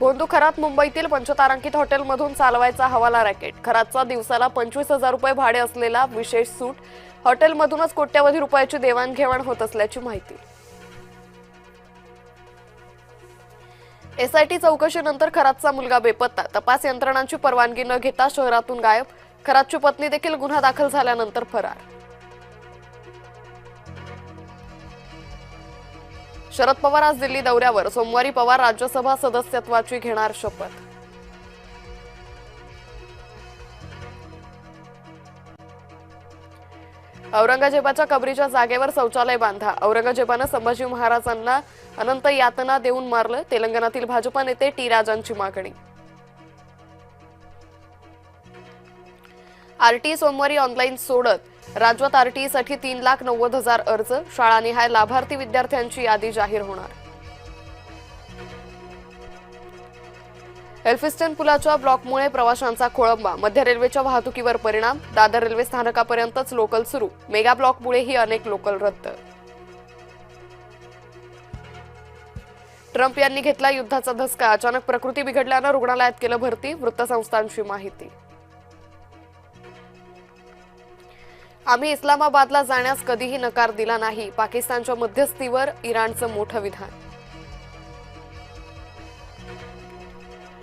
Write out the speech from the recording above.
भोंदू खरात मुंबईतील पंचतारांकित हॉटेलमधून चालवायचा हवाला रॅकेट. खरातचा दिवसाला 25,000 रुपये भाडे असलेला विशेष सूट. हॉटेलमधूनच कोट्यवधी रुपयाची देवाणघेवाण होत असल्याची माहिती. एसआयटी चौकशीनंतर खरातचा मुलगा बेपत्ता. तपास यंत्रणांची परवानगी न घेता शहरातून गायब. खरातची पत्नी देखील गुन्हा दाखल झाल्यानंतर फरार. शरद पवार आज दिल्ली दौऱ्यावर. सोमवारी पवार राज्यसभा सदस्यत्वाची घेणार शपथ. औरंगजेबाच्या कबरीच्या जागेवर शौचालय बांधा. औरंगजेबानं संभाजी महाराजांना अनंत यातना देऊन मारलं. तेलंगणातील भाजपा नेते टी राजांची मागणी. आरटीई सोमवारी ऑनलाईन सोडत. राज्यात आरटीईसाठी 3,90,000 अर्ज. शाळानिहाय लाभार्थी विद्यार्थ्यांची यादी जाहीर होणार. एल्फिस्टन पुलाच्या ब्लॉकमुळे प्रवाशांचा खोळंबा. मध्य रेल्वेच्या वाहतुकीवर परिणाम. दादर रेल्वे स्थानकापर्यंतच लोकल सुरू. मेगा ब्लॉकमुळेही अनेक लोकल रद्द. ट्रम्प यांनी घेतला युद्धाचा धसका. अचानक प्रकृती बिघडल्यानं रुग्णालयात केलं भरती. वृत्तसंस्थांची माहिती. आम्ही इस्लामाबादला जाण्यास कधीही नकार दिला नाही. पाकिस्तानच्या मध्यस्थीवर इराणचं मोठं विधान.